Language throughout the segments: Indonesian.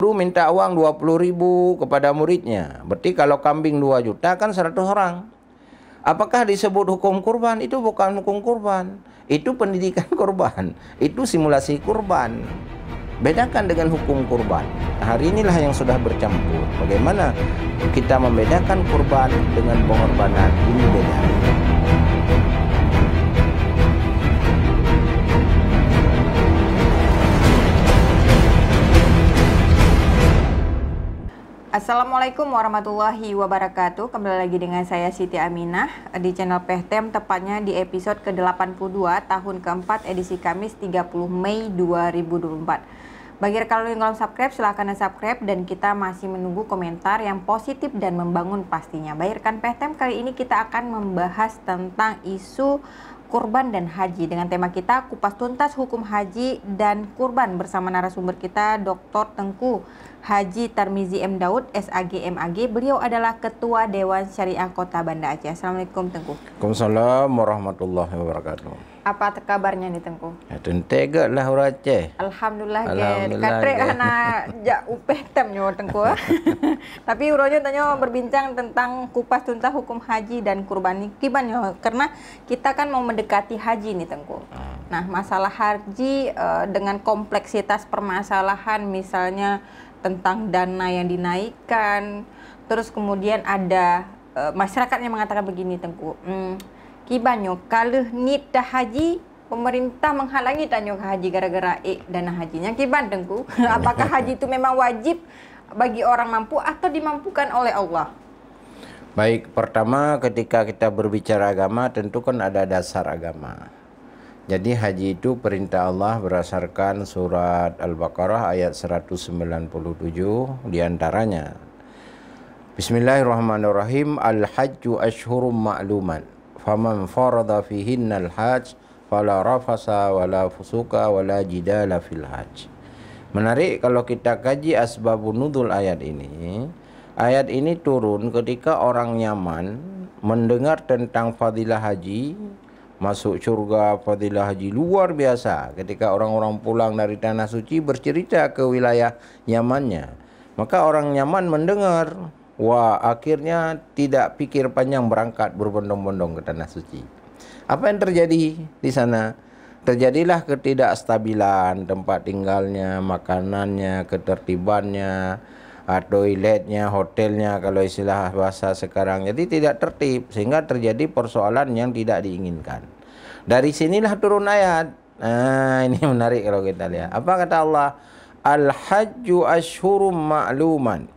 guru minta uang 20.000 kepada muridnya. Berarti kalau kambing 2 juta kan 100 orang. Apakah disebut hukum kurban? Itu bukan hukum kurban. Itu pendidikan kurban. Itu simulasi kurban. Bedakan dengan hukum kurban. Hari inilah yang sudah bercampur. Bagaimana kita membedakan kurban dengan pengorbanan? Ini beda. Assalamualaikum warahmatullahi wabarakatuh. Kembali lagi dengan saya Siti Aminah di channel PHTM, tepatnya di episode ke-82 tahun keempat edisi Kamis 30 Mei 2024. Bagi rekan yang belum subscribe, silahkan subscribe, dan kita masih menunggu komentar yang positif dan membangun pastinya. Baik rekan PHTM, kali ini kita akan membahas tentang isu kurban dan haji dengan tema kita kupas tuntas hukum haji dan kurban bersama narasumber kita Dr. Tengku Haji Tarmizi M. Daud, SAG MAG. Beliau adalah Ketua Dewan Syariah Kota Banda Aceh. Assalamualaikum Tengku. Waalaikumsalam warahmatullahi wabarakatuh. Apa kabarnya nih Tengku? Ya tentegak lah orang Aceh. Alhamdulillah gen. Katrek karena jak upeh temnya Tengku. Tapi uronya tanya berbincang tentang kupas tuntas hukum haji dan kurban. Gimana? Karena kita kan mau mendekati haji nih Tengku. Nah, masalah haji dengan kompleksitas permasalahan, misalnya tentang dana yang dinaikkan, terus kemudian ada masyarakat yang mengatakan begini Tengku, kibanyo kalau dah haji pemerintah menghalangi tanyo ke haji gara-gara dana hajinya kiban Tengku. Apakah haji itu memang wajib bagi orang mampu atau dimampukan oleh Allah? Baik, pertama ketika kita berbicara agama tentu kan ada dasar agama. Jadi haji itu perintah Allah berdasarkan surat Al-Baqarah ayat 197 diantaranya. Bismillahirrahmanirrahim. Al-hajju ashhurum ma'luman. Faman farada fihinnal hajj fala rafasa wala fusuka wala jidala fil hajj. Menarik kalau kita kaji asbabun nuzul ayat ini. Ayat ini turun ketika orang Yaman mendengar tentang fadilah haji, masuk surga, fadilah haji luar biasa. Ketika orang-orang pulang dari tanah suci bercerita ke wilayah Yamannya, maka orang Yaman mendengar, wah akhirnya tidak pikir panjang berangkat berbondong-bondong ke tanah suci. Apa yang terjadi di sana? Terjadilah ketidakstabilan tempat tinggalnya, makanannya, ketertibannya, toiletnya, hotelnya kalau istilah bahasa sekarang. Jadi tidak tertib sehingga terjadi persoalan yang tidak diinginkan. Dari sinilah turun ayat. Nah, ini menarik kalau kita lihat. Apa kata Allah? Al-hajju ashhurum ma'luman.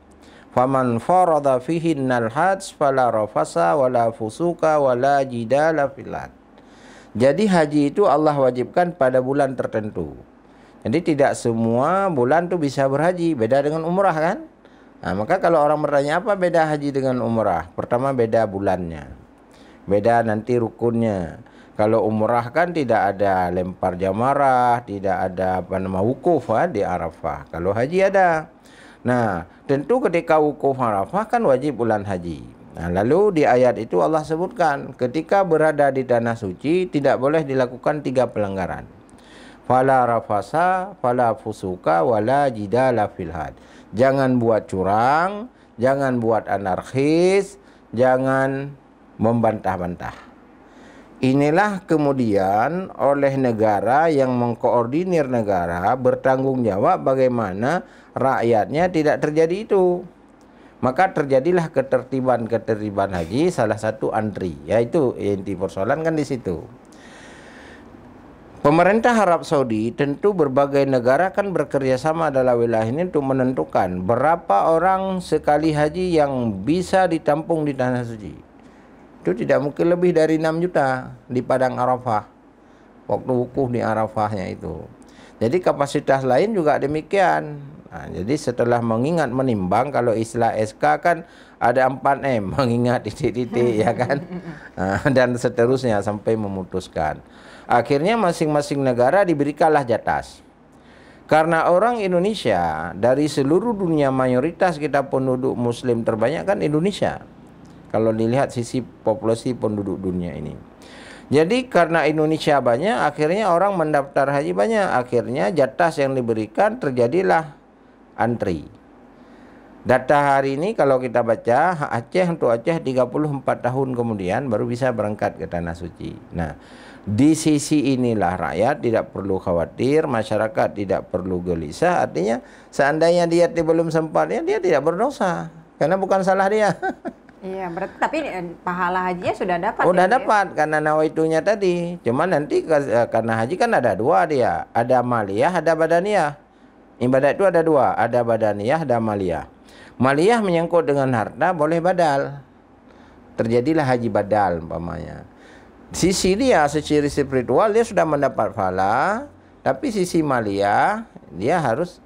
Faman farada fihinnal hajj fala rafasa wala fusuka wala jidala fil hajj. Jadi haji itu Allah wajibkan pada bulan tertentu. Jadi tidak semua bulan tuh bisa berhaji. Beda dengan umrah kan? Nah, maka kalau orang bertanya apa beda haji dengan umrah? Pertama beda bulannya. Beda nanti rukunnya. Kalau umrah kan tidak ada lempar jamarah, tidak ada wukuf di Arafah. Kalau haji ada. Nah, tentu ketika wukuf Arafah kan wajib bulan haji. Nah, lalu di ayat itu Allah sebutkan ketika berada di tanah suci tidak boleh dilakukan 3 pelanggaran. Fala rafasa, fala fusuka, wala jidala fil hajj. Jangan buat curang, jangan buat anarkis, jangan membantah-bantah. Inilah kemudian oleh negara yang mengkoordinir negara bertanggung jawab bagaimana rakyatnya tidak terjadi itu. Maka terjadilah ketertiban haji, salah satu antri. Yaitu inti persoalan kan di situ. Pemerintah Arab Saudi tentu berbagai negara kan bekerja sama dalam wilayah ini untuk menentukan berapa orang sekali haji yang bisa ditampung di tanah suci. Itu tidak mungkin lebih dari 6 juta di Padang Arafah. Waktu wukuf di Arafahnya itu. Jadi kapasitas lain juga demikian. Nah, jadi setelah mengingat menimbang, kalau istilah SK kan ada 4M, mengingat titik-titik ya kan. Dan seterusnya sampai memutuskan. Akhirnya masing-masing negara diberikanlah jatah. Karena orang Indonesia dari seluruh dunia mayoritas kita penduduk muslim terbanyak kan Indonesia. Kalau dilihat sisi populasi penduduk dunia ini. Jadi karena Indonesia banyak, akhirnya orang mendaftar haji banyak. Akhirnya jatah yang diberikan terjadilah antri. Data hari ini kalau kita baca, Aceh untuk Aceh 34 tahun kemudian baru bisa berangkat ke Tanah Suci. Nah, di sisi inilah rakyat tidak perlu khawatir, masyarakat tidak perlu gelisah. Artinya seandainya dia belum sempat, ya dia tidak berdosa. Karena bukan salah dia. Iya, berarti tapi pahala hajinya sudah dapat. Udah dapat karena nawaitunya tadi. Cuma nanti karena haji kan ada dua dia. Ada maliyah, ada badaniyah. Ibadat itu ada dua. Ada badaniyah, ada maliyah. Maliyah menyangkut dengan harta boleh badal. Terjadilah haji badal umpamanya. Sisi dia secara spiritual dia sudah mendapat pahala, tapi sisi maliyah dia harus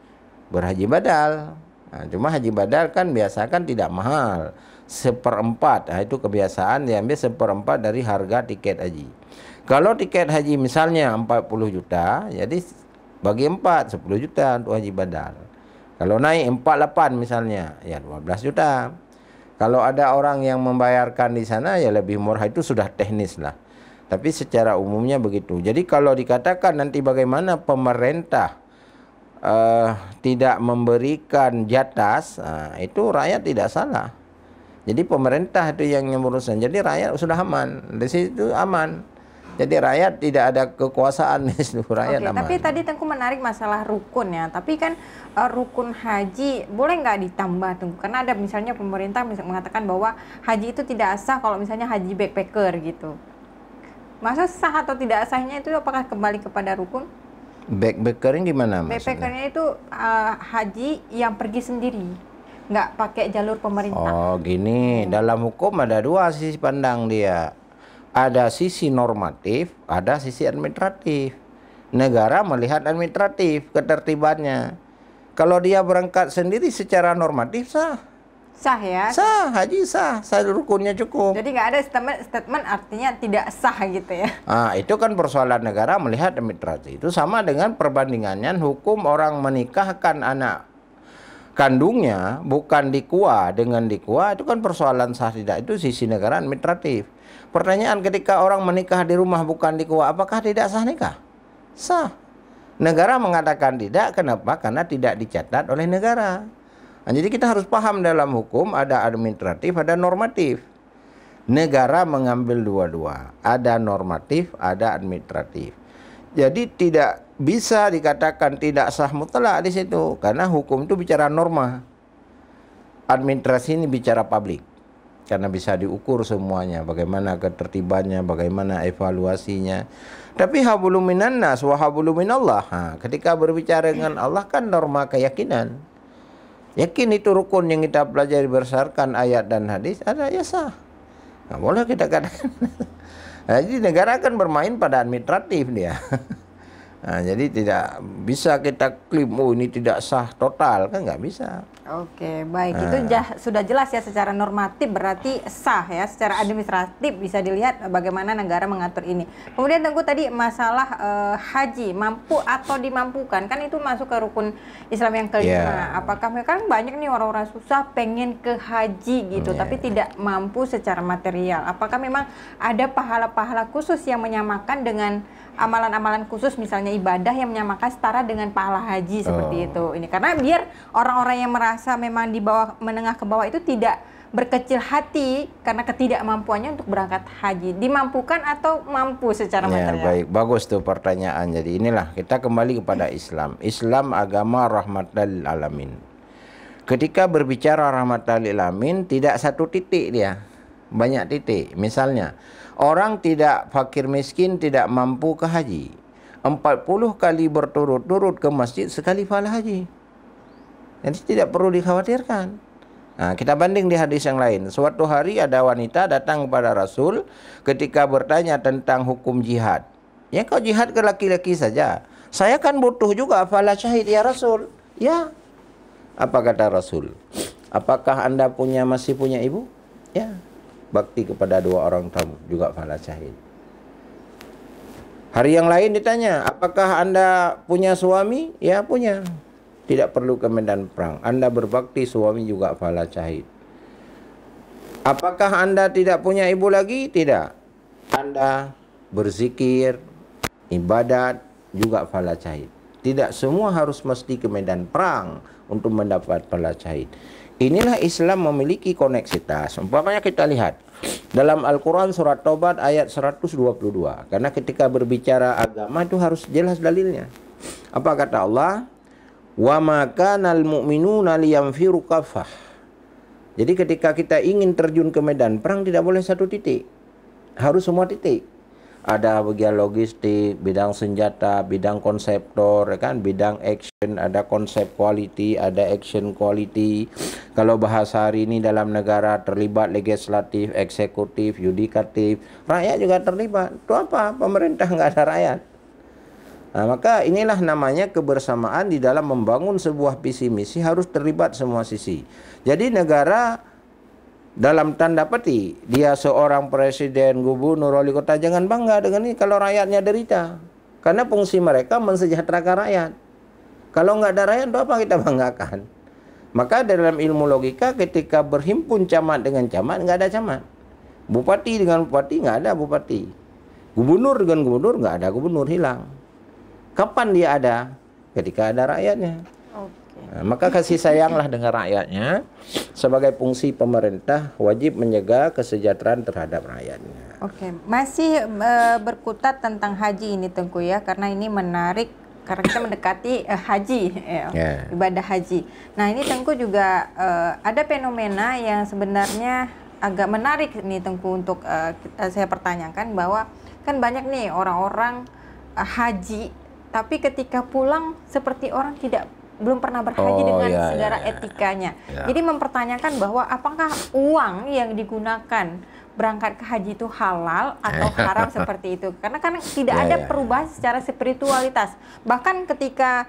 berhaji badal. Nah, cuma haji badal kan biasa kan tidak mahal. 1/4, nah, itu kebiasaan diambil 1/4 dari harga tiket haji. Kalau tiket haji misalnya 40 juta, jadi bagi 4, 10 juta untuk haji badal. Kalau naik 48 misalnya, ya 12 juta. Kalau ada orang yang membayarkan di sana, ya lebih murah, itu sudah teknis lah. Tapi secara umumnya begitu. Jadi kalau dikatakan nanti bagaimana pemerintah tidak memberikan jatah, itu rakyat tidak salah. Jadi pemerintah itu yang berurusan. Jadi rakyat sudah aman. Di situ aman. Jadi rakyat tidak ada kekuasaan di situ, rakyat aman. Tapi tadi Tengku menarik masalah rukun ya. Tapi kan rukun haji boleh nggak ditambah Tengku? Karena ada misalnya pemerintah mengatakan bahwa haji itu tidak sah kalau misalnya haji backpacker gitu. Masa sah atau tidak sahnya itu apakah kembali kepada rukun? Backpacker ini gimana maksudnya? Backpackernya itu haji yang pergi sendiri, nggak pakai jalur pemerintah. Oh gini, dalam hukum ada dua sisi pandang dia. Ada sisi normatif, ada sisi administratif. Negara melihat administratif, ketertibannya. Kalau dia berangkat sendiri secara normatif sah. Sah ya? Sah, haji sah, rukunnya cukup. Jadi nggak ada statement artinya tidak sah gitu ya? Ah, itu kan persoalan negara melihat administratif. Itu sama dengan perbandingannya hukum orang menikahkan anak kandungnya bukan dikua dengan dikua, itu kan persoalan sah tidak, itu sisi negara administratif. Pertanyaan ketika orang menikah di rumah bukan dikua, apakah tidak sah nikah? Sah. Negara mengatakan tidak, kenapa? Karena tidak dicatat oleh negara. Nah, jadi kita harus paham dalam hukum ada administratif, ada normatif. Negara mengambil dua-dua, ada normatif, ada administratif. Jadi tidak bisa dikatakan tidak sah mutlak di situ, karena hukum itu bicara norma. Administrasi ini bicara publik, karena bisa diukur semuanya, bagaimana ketertibannya, bagaimana evaluasinya. Tapi hablum minan nas wa hablum minallah. Ketika berbicara dengan Allah kan norma keyakinan. Yakin itu rukun yang kita pelajari berdasarkan ayat dan hadis, ada ya sah. Nggak boleh kita katakan. Nah, jadi negara akan bermain pada administratif dia. Nah, jadi tidak bisa kita klaim, oh ini tidak sah total, kan nggak bisa. Oke, baik. Itu sudah jelas ya secara normatif berarti sah ya. Secara administratif bisa dilihat bagaimana negara mengatur ini. Kemudian Tengku tadi masalah haji, mampu atau dimampukan. Kan itu masuk ke rukun Islam yang kelima. Apakah mereka banyak nih orang-orang susah pengen ke haji gitu, tapi tidak mampu secara material. Apakah memang ada pahala-pahala khusus yang menyamakan dengan amalan-amalan khusus, misalnya ibadah yang menyamakan setara dengan pahala haji seperti itu. Ini karena biar orang-orang yang merasa memang di bawah, menengah ke bawah itu tidak berkecil hati karena ketidakmampuannya untuk berangkat haji. Dimampukan atau mampu secara material? Baik, bagus tuh pertanyaan. Jadi inilah kita kembali kepada Islam. Islam agama rahmatan lil alamin. Ketika berbicara rahmatan lil alamin, tidak satu titik dia, banyak titik. Misalnya orang tidak fakir miskin tidak mampu ke haji, 40 kali berturut-turut ke masjid sekali pahala haji. Jadi tidak perlu dikhawatirkan. Nah, kita banding di hadis yang lain. Suatu hari ada wanita datang kepada Rasul ketika bertanya tentang hukum jihad. Ya kau jihad ke laki-laki saja. Saya kan butuh juga pahala syahid ya Rasul. Ya. Apa kata Rasul? Apakah Anda masih punya ibu? Ya. Bakti kepada 2 orang tamu juga pahala syahid. Hari yang lain ditanya, apakah Anda punya suami? Ya punya. Tidak perlu ke medan perang. Anda berbakti, suami juga pahala syahid. Apakah Anda tidak punya ibu lagi? Tidak. Anda berzikir, ibadat, juga pahala syahid. Tidak semua harus mesti ke medan perang untuk mendapat pahala syahid. Inilah Islam memiliki koneksitas. Umpamanya kita lihat dalam Al-Quran surat Taubat ayat 122. Karena ketika berbicara agama itu harus jelas dalilnya. Apa kata Allah? Wa ma kanal mu'minuna liyamfiru kaffah. Jadi ketika kita ingin terjun ke medan perang tidak boleh satu titik. Harus semua titik. Ada bagian logistik, bidang senjata, bidang konseptor, ya kan, bidang action, ada konsep quality, ada action quality. Kalau bahasa hari ini dalam negara terlibat legislatif, eksekutif, yudikatif, rakyat juga terlibat. Itu apa? Pemerintah nggak ada rakyat. Nah, maka inilah namanya kebersamaan di dalam membangun sebuah visi misi harus terlibat semua sisi. Jadi negara dalam tanda peti, dia seorang presiden, gubernur, wali kota, jangan bangga dengan ini kalau rakyatnya derita. Karena fungsi mereka mensejahterakan rakyat. Kalau nggak ada rakyat, itu apa kita banggakan? Maka dalam ilmu logika ketika berhimpun camat dengan camat, nggak ada camat. Bupati dengan bupati, nggak ada bupati. Gubernur dengan gubernur, nggak ada gubernur, hilang. Kapan dia ada? Ketika ada rakyatnya. Nah, maka kasih sayanglah dengan rakyatnya. Sebagai fungsi pemerintah wajib menjaga kesejahteraan terhadap rakyatnya. Oke, masih berkutat tentang haji ini Tengku ya, karena ini menarik karena kita mendekati haji, ibadah haji. Nah ini Tengku juga ada fenomena yang sebenarnya agak menarik nih Tengku untuk saya pertanyakan, bahwa kan banyak nih orang-orang haji tapi ketika pulang seperti orang belum pernah berhaji dengan segala etikanya. Jadi mempertanyakan bahwa apakah uang yang digunakan berangkat ke haji itu halal atau haram seperti itu. Karena kan tidak ada perubahan secara spiritualitas. Bahkan ketika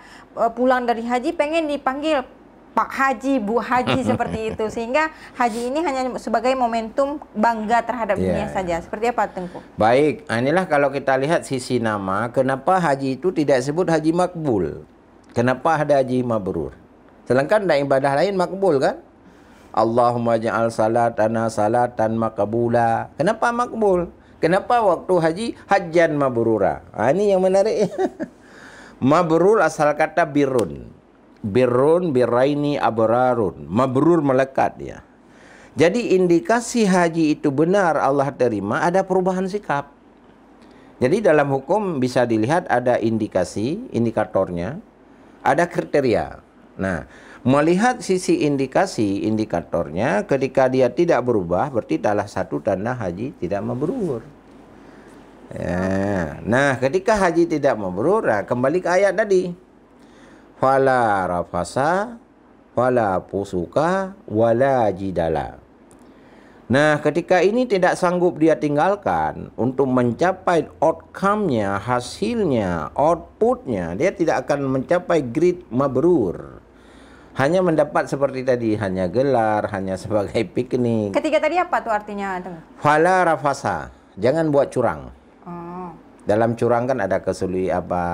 pulang dari haji pengen dipanggil Pak Haji, Bu Haji seperti itu. Sehingga haji ini hanya sebagai momentum bangga terhadap dunia saja. Seperti apa Tengku? Baik, inilah kalau kita lihat sisi nama, kenapa haji itu tidak disebut haji makbul? Kenapa ada haji mabrur? Sedangkan ada ibadah lain makbul kan? Allahumma ja'al salatana salatan makbula. Kenapa makbul? Kenapa waktu haji hajjan mabrura? Ini yang menarik. Mabrur asal kata birrun. Birrun biraini abrarun. Mabrur melekat dia. Jadi indikasi haji itu benar Allah terima, ada perubahan sikap. Jadi dalam hukum bisa dilihat ada indikasi, indikatornya, ada kriteria. Nah, melihat sisi indikasi, indikatornya, ketika dia tidak berubah, berarti salah satu tanda haji tidak mabrur. Ya. Nah, ketika haji tidak mabrur, nah, kembali ke ayat tadi. Fala rafasa, fala fusuka, wala jidala. Nah, ketika ini tidak sanggup dia tinggalkan untuk mencapai outcome-nya, hasilnya, output-nya, dia tidak akan mencapai grade mabrur. Hanya mendapat seperti tadi, hanya gelar, hanya sebagai piknik. Ketiga tadi apa tuh artinya? Fala rafasa, jangan buat curang. Dalam curang kan ada kesulitan apa,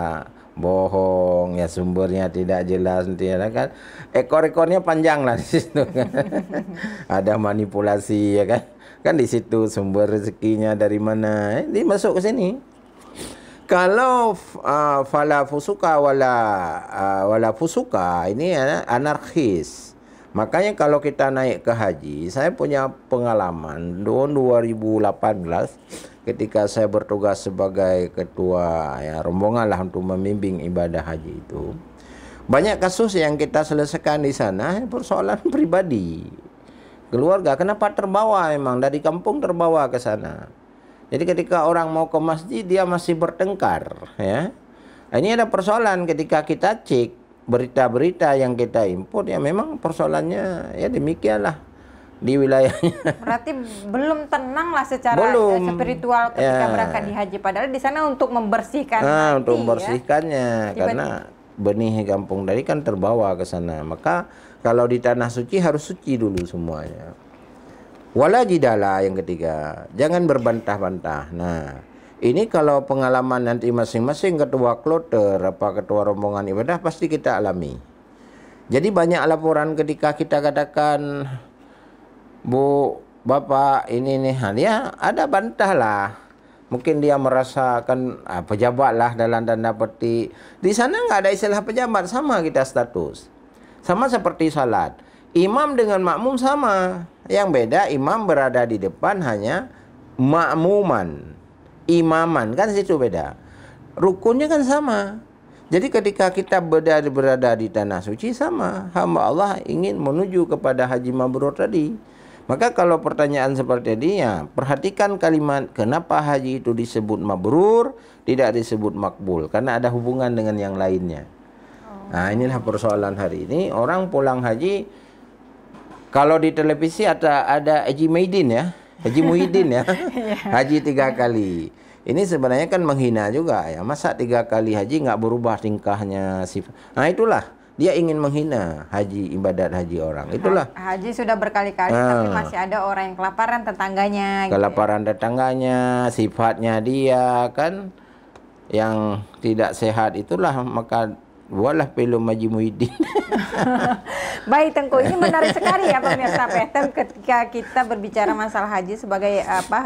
bohong, ya sumbernya tidak jelas, tidak kan, ekor-ekornya panjang lah di situ kan. Ada manipulasi ya kan di situ sumber rezekinya dari mana, ini masuk ke sini. Kalau fala fusuka wala fusuka ini anarkis. Makanya kalau kita naik ke haji, saya punya pengalaman tahun 2018 ketika saya bertugas sebagai ketua rombongan lah untuk membimbing ibadah haji itu. Banyak kasus yang kita selesaikan di sana persoalan pribadi. Keluarga kenapa terbawa, memang dari kampung terbawa ke sana. Jadi ketika orang mau ke masjid dia masih bertengkar ya. Ini ada persoalan ketika kita cek berita-berita yang kita import, ya memang persoalannya ya demikianlah di wilayahnya. Berarti belum tenang lah secara spiritual ketika berangkat di haji, padahal di sana untuk membersihkan hati, untuk membersihkannya karena benih kampung tadi kan terbawa ke sana. Maka kalau di tanah suci harus suci dulu semuanya. Wala jidala yang ketiga, jangan berbantah-bantah. Nah, ini kalau pengalaman nanti masing-masing ketua kloter, ketua rombongan ibadah pasti kita alami. Jadi banyak laporan ketika kita katakan, Bu, Bapak ini nih, dia ada bantah lah. Mungkin dia merasakan pejabat lah dalam tanda petik. Di sana nggak ada istilah pejabat, sama kita status. Sama seperti salat. Imam dengan makmum sama. Yang beda imam berada di depan hanya makmuman. Imaman kan situ beda. Rukunnya kan sama. Jadi ketika kita berada di tanah suci sama. Hamba Allah ingin menuju kepada haji mabrur tadi. Maka kalau pertanyaan seperti ini ya perhatikan kalimat kenapa haji itu disebut mabrur, tidak disebut makbul. Karena ada hubungan dengan yang lainnya. Nah inilah persoalan hari ini. Orang pulang haji, kalau di televisi ada Haji Muhyiddin ya. Haji Muhyiddin ya. Haji 3 kali. Ini sebenarnya kan menghina juga ya. Masa 3 kali haji nggak berubah tingkahnya. Nah itulah. Dia ingin menghina haji, ibadat haji orang. Itulah. Haji sudah berkali-kali, tapi masih ada orang yang kelaparan tetangganya. Kelaparan tetangganya, sifatnya dia kan yang tidak sehat itulah maka buatlah film Haji Muhyiddin. Baik Tengku, ini menarik sekali ya pemirsa PTM ketika kita berbicara masalah haji sebagai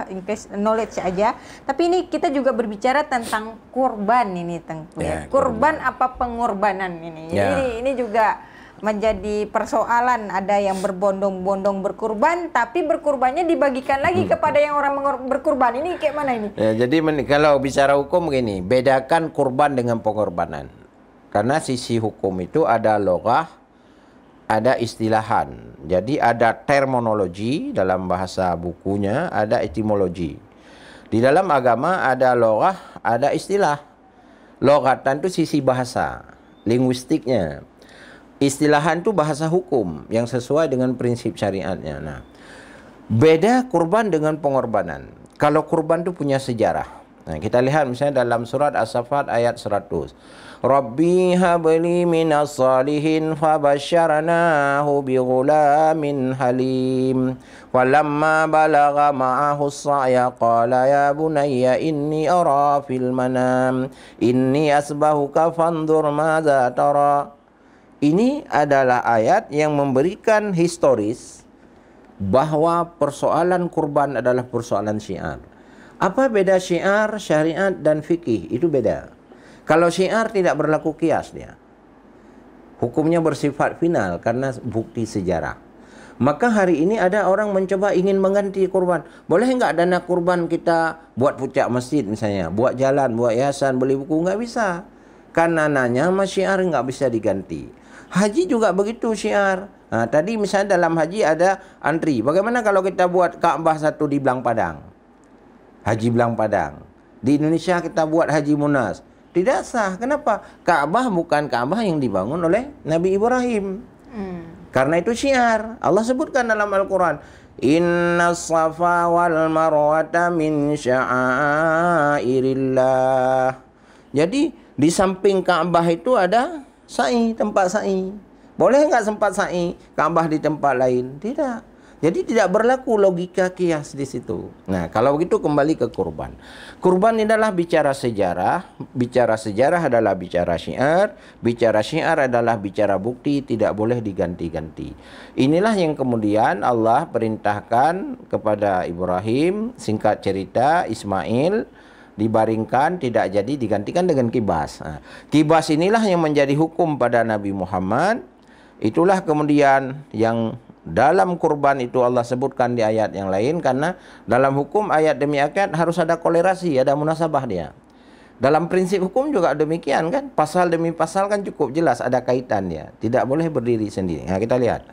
increase knowledge aja. Tapi ini kita juga berbicara tentang kurban ini Tengku ya. Kurban apa pengorbanan ini. Ya. Ini juga menjadi persoalan. Ada yang berbondong-bondong berkurban, tapi berkurbannya dibagikan lagi kepada yang orang berkurban. Ini kayak mana ini? Ya, jadi kalau bicara hukum begini, bedakan kurban dengan pengorbanan. Karena sisi hukum itu ada logah, ada istilahan. Jadi ada terminologi dalam bahasa bukunya, ada etimologi. Di dalam agama ada logah, ada istilah. Logatan itu sisi bahasa, linguistiknya. Istilahan itu bahasa hukum yang sesuai dengan prinsip syariatnya. Nah, beda kurban dengan pengorbanan. Kalau kurban itu punya sejarah. Nah, kita lihat misalnya dalam surat As-Saffat ayat 100. Rabbi habli minas salihin fabasyarnahu bighulamin halim. Walamma balagha ma'ahu as-sa'ya qala ya bunayya inni ara fil manam inni asbahuka fanzur madza tara. Ini adalah ayat yang memberikan historis bahwa persoalan kurban adalah persoalan syiar. Apa beda syiar, syariat, dan fikih? Itu beda. Kalau syiar tidak berlaku kias dia. Hukumnya bersifat final karena bukti sejarah. Maka hari ini ada orang mencoba ingin mengganti kurban. Boleh nggak dana kurban kita buat puncak masjid misalnya, buat jalan, buat yayasan, beli buku? Nggak bisa. Karena nanya sama syiar nggak bisa diganti. Haji juga begitu syiar. Nah, tadi misalnya dalam haji ada antri. Bagaimana kalau kita buat Ka'bah satu di Belang Padang? Haji Belang Padang. Di Indonesia kita buat Haji Munas. Tidak sah. Kenapa? Ka'bah bukan Ka'bah yang dibangun oleh Nabi Ibrahim. Karena itu syiar. Allah sebutkan dalam Al-Quran. Inna safa wal marwata min sya'airillah. Jadi di samping Ka'bah itu ada sa'i, tempat sa'i. Boleh nggak sempat sa'i Ka'bah di tempat lain? Tidak. Jadi tidak berlaku logika kias di situ. Nah, kalau begitu kembali ke kurban. Kurban ini adalah bicara sejarah. Bicara sejarah adalah bicara syiar. Bicara syiar adalah bicara bukti, tidak boleh diganti-ganti. Inilah yang kemudian Allah perintahkan kepada Ibrahim, singkat cerita Ismail dibaringkan, tidak jadi, digantikan dengan kibas. Nah, kibas inilah yang menjadi hukum pada Nabi Muhammad. Itulah kemudian yang dalam kurban itu Allah sebutkan di ayat yang lain, karena dalam hukum ayat demi ayat harus ada kolerasi, ada munasabah dia. Dalam prinsip hukum juga demikian kan, pasal demi pasal kan cukup jelas ada kaitannya, tidak boleh berdiri sendiri. Nah, kita lihat.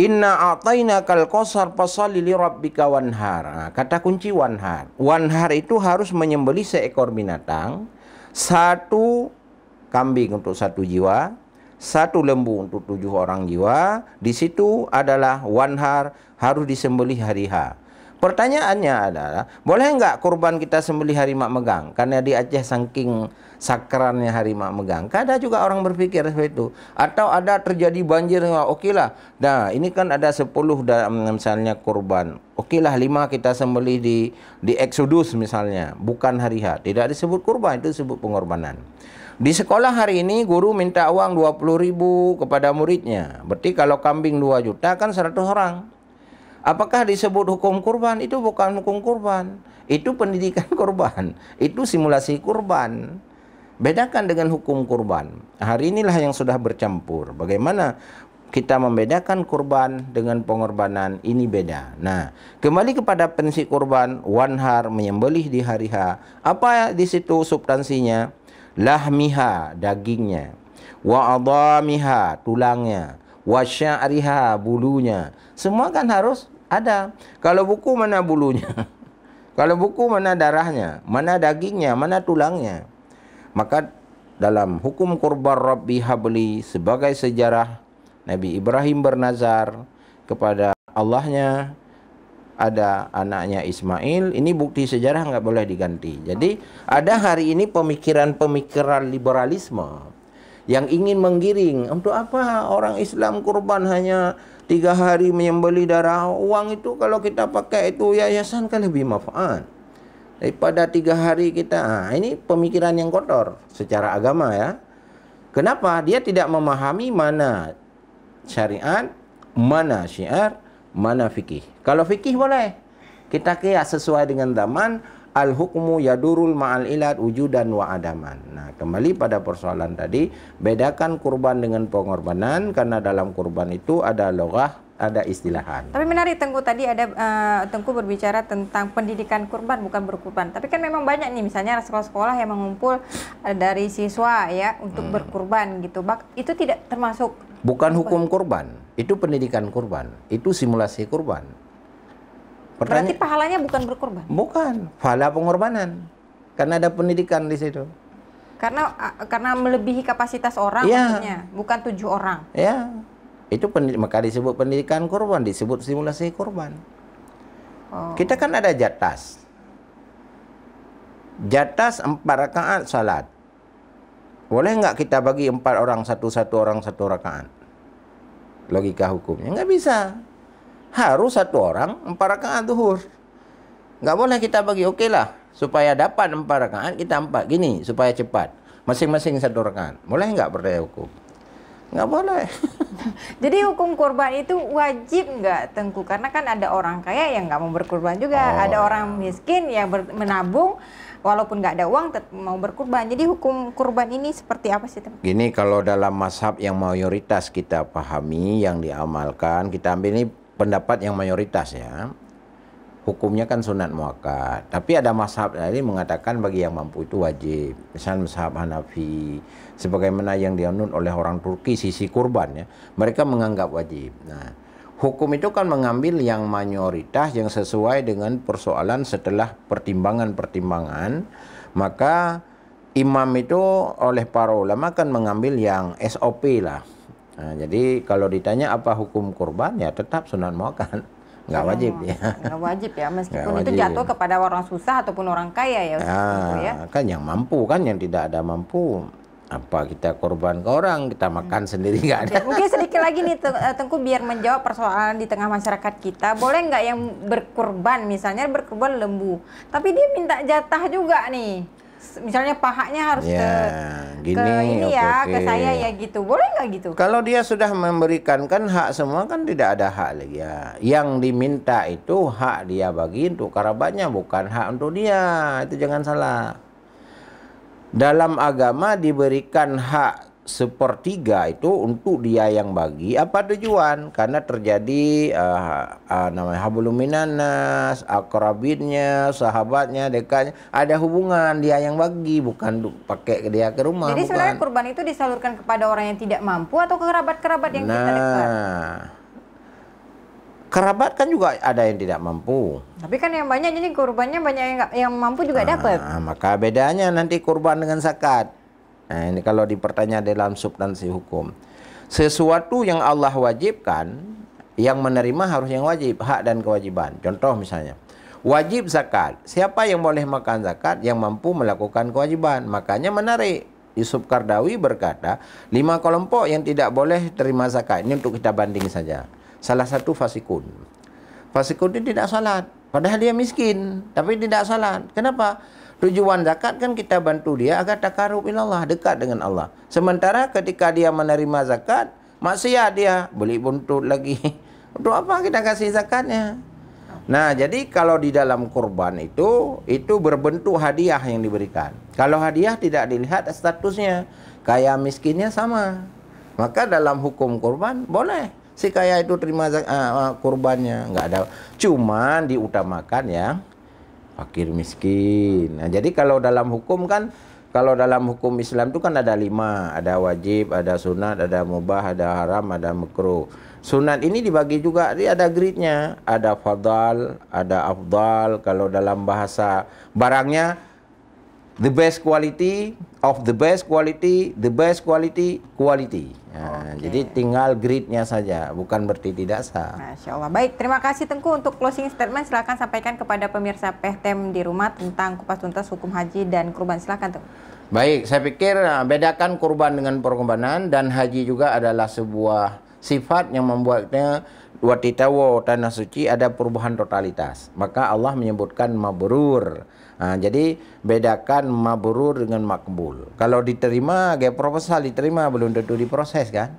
Inna a'tainakal kautsar fashalli li rabbika wanhar. Nah, kata kunci wanhar. Wanhar itu harus menyembelih seekor binatang, 1 kambing untuk 1 jiwa, 1 lembu untuk 7 orang jiwa. Di situ adalah wanhar, harus disembelih hari H. Pertanyaannya adalah, boleh nggak kurban kita sembelih hari Mak Megang? Karena di Aceh saking sakrannya hari Mak Megang. Ada juga orang berpikir seperti itu. Atau ada terjadi banjir, oke lah. Nah, ini kan ada 10 misalnya kurban. Oke lah 5 kita sembelih di Exodus misalnya. Bukan hari H. Tidak disebut kurban, itu disebut pengorbanan. Di sekolah hari ini guru minta uang 20.000 kepada muridnya. Berarti kalau kambing 2 juta kan 100 orang. Apakah disebut hukum kurban? Itu bukan hukum kurban. Itu pendidikan kurban. Itu simulasi kurban. Bedakan dengan hukum kurban. Hari inilah yang sudah bercampur. Bagaimana kita membedakan kurban dengan pengorbanan, ini beda. Nah, kembali kepada prinsip kurban, wanhar, menyembelih di hari H. Apa di situ substansinya? Lahmiha, dagingnya. Wa adamiha, tulangnya. Wa sya'riha, bulunya. Semua kan harus ada. Kalau buku, mana bulunya? Kalau buku, mana darahnya? Mana dagingnya? Mana tulangnya? Maka dalam hukum kurban Rabbi habli, sebagai sejarah Nabi Ibrahim bernazar kepada Allahnya, ada anaknya Ismail. Ini bukti sejarah, nggak boleh diganti. Jadi ada hari ini pemikiran liberalisme yang ingin menggiring. Untuk apa orang Islam kurban hanya 3 hari menyembelih darah? Uang itu kalau kita pakai itu yayasan kan lebih manfaat daripada 3 hari kita. Ini pemikiran yang kotor secara agama ya. Kenapa? Dia tidak memahami mana syariat, mana syiar, mana fikih. Kalau fikih boleh kita kias sesuai dengan zaman. Al-hukmu yadurul ma'al ilat wujudan wa adaman. Nah, kembali pada persoalan tadi, bedakan kurban dengan pengorbanan, karena dalam kurban itu ada loghah, ada istilahan. Tapi menarik Tengku, tadi ada Tengku berbicara tentang pendidikan kurban, bukan berkurban. Tapi kan memang banyak nih, misalnya sekolah-sekolah yang mengumpul dari siswa ya untuk berkurban gitu. Itu tidak termasuk, bukan hukum kurban, itu pendidikan kurban, itu simulasi kurban. Berarti pahalanya bukan berkurban? Bukan, pahala pengorbanan. Karena ada pendidikan di situ. Karena melebihi kapasitas orang maksudnya, bukan 7 orang. Ya. Itu maka disebut pendidikan kurban, disebut simulasi kurban. Kita kan ada jatas. Jatas 4 rakaat salat. Boleh nggak kita bagi 4 orang, satu orang 1 rakaat? Logika hukumnya nggak bisa. Harus 1 orang 4 rakaat zuhur. Nggak boleh kita bagi, oke lah, supaya dapat 4 rakaat kita 4 gini, supaya cepat. Masing-masing 1 rakaat. Boleh nggak berdaya hukum? Nggak boleh. Jadi hukum kurban itu wajib nggak Tengku? Karena kan ada orang kaya yang nggak mau berkurban juga. Ada orang miskin yang menabung, walaupun nggak ada uang tetap mau berkurban. Jadi hukum kurban ini seperti apa sih Tengku? Gini, kalau dalam mazhab yang mayoritas kita pahami, yang diamalkan, kita ambil ini pendapat yang mayoritas ya. Hukumnya kan sunat muakkad. Tapi ada mazhab ini mengatakan bagi yang mampu itu wajib. Misalnya mazhab Hanafi, sebagaimana yang dianut oleh orang Turki sisi kurban ya, mereka menganggap wajib. Nah, hukum itu kan mengambil yang mayoritas yang sesuai dengan persoalan setelah pertimbangan-pertimbangan. Maka imam itu oleh para ulama kan mengambil yang SOP lah. Nah, jadi kalau ditanya apa hukum kurban, ya tetap sunat muakkad, nggak wajib ya. Nggak wajib ya, meskipun itu jatuh kepada orang susah ataupun orang kaya ya. Kan yang mampu, kan yang tidak ada mampu. Apa kita korban ke orang, kita makan sendiri nggak ada. Mungkin sedikit lagi nih Tengku, biar menjawab persoalan di tengah masyarakat kita. Boleh nggak yang berkurban, misalnya berkurban lembu, tapi dia minta jatah juga nih. Misalnya pahanya harus ke ini ya, ke saya ya gitu. Boleh nggak gitu? Kalau dia sudah memberikan kan hak semua, kan tidak ada hak lagi ya. Yang diminta itu hak dia bagi untuk kerabatnya, bukan hak untuk dia. Itu jangan salah. Dalam agama diberikan hak 1/3 itu untuk dia yang bagi. Apa tujuan? Karena terjadi namanya hablum minannas, akrabinnya, sahabatnya, dekatnya, ada hubungan dia yang bagi, bukan pakai dia ke rumah. Jadi sebenarnya kurban itu disalurkan kepada orang yang tidak mampu atau ke kerabat-kerabat yang kita dekat? Kerabat kan juga ada yang tidak mampu. Tapi kan yang banyak, jadi kurbannya banyak yang mampu juga dapat. Maka bedanya nanti kurban dengan zakat. Nah, ini kalau dipertanya dalam substansi hukum. Sesuatu yang Allah wajibkan, yang menerima harus yang wajib, hak dan kewajiban. Contoh misalnya, wajib zakat. Siapa yang boleh makan zakat? Yang mampu melakukan kewajiban. Makanya menarik. Yusuf Qaradawi berkata, 5 kelompok yang tidak boleh terima zakat. Ini untuk kita banding saja. Salah satu fasikun. Fasikun ini tidak salat. Padahal dia miskin, tapi tidak salat. Kenapa? Tujuan zakat kan kita bantu dia agar takarub ilallah, dekat dengan Allah. Sementara ketika dia menerima zakat, maksiat dia, beli buntut lagi. Untuk apa kita kasih zakatnya? Nah, jadi kalau di dalam kurban itu berbentuk hadiah yang diberikan. Kalau hadiah tidak dilihat statusnya, kaya miskinnya sama. Maka dalam hukum kurban boleh si kaya itu terima kurbannya, nggak ada. Cuman diutamakan yang fakir miskin. Nah, jadi kalau dalam hukum kan, kalau dalam hukum Islam itu kan ada 5, ada wajib, ada sunat, ada mubah, ada haram, ada makruh. Sunat ini dibagi juga, dia ada gridnya, ada fadal, ada afdal. Kalau dalam bahasa barangnya, the best quality of the best quality, the best quality, quality. Nah, jadi tinggal gridnya saja, bukan berarti tidak sah. Masya Allah. Baik, terima kasih Tengku untuk closing statement. Silakan sampaikan kepada pemirsa PTM di rumah tentang kupas tuntas hukum haji dan kurban. Silakan Tengku. Baik, saya pikir bedakan kurban dengan perkurbanan, dan haji juga adalah sebuah sifat yang membuatnya watitawo tanah suci ada perubahan totalitas. Maka Allah menyebutkan mabrur. Jadi bedakan mabrur dengan makbul. Kalau diterima, kayak proposal diterima, belum tentu diproses kan.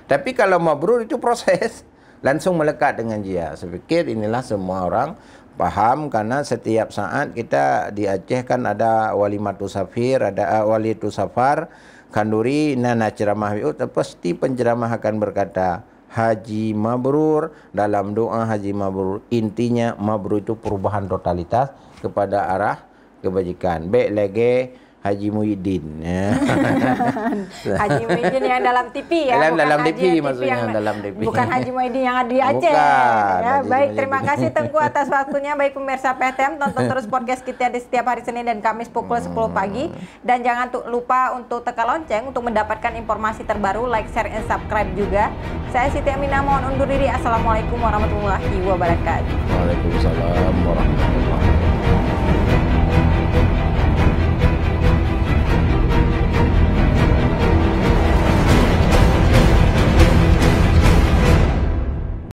Tapi kalau mabrur itu proses, langsung melekat dengan dia. Saya pikir inilah semua orang paham, karena setiap saat kita di Aceh kan ada walimatu safir, ada walitu safar, kanduri, nana ceramah itu pasti penceramah akan berkata haji mabrur. Dalam doa haji mabrur, intinya mabrur itu perubahan totalitas kepada arah kebajikan. Baik lagi Haji Muhyiddin. Haji Muhyiddin yang dalam TV ya, dalam TV maksudnya, dalam TV. Bukan Haji Muhyiddin yang ada di Aceh. Bukan, ya, baik, terima kasih Tengku atas waktunya. Baik pemirsa PTM, tonton terus podcast kita di setiap hari Senin dan Kamis pukul 10 pagi. Dan jangan lupa untuk tekan lonceng untuk mendapatkan informasi terbaru, like, share, and subscribe juga. Saya Siti Aminah mohon undur diri. Assalamualaikum warahmatullahi wabarakatuh. Waalaikumsalam warahmatullahi wabarakatuh.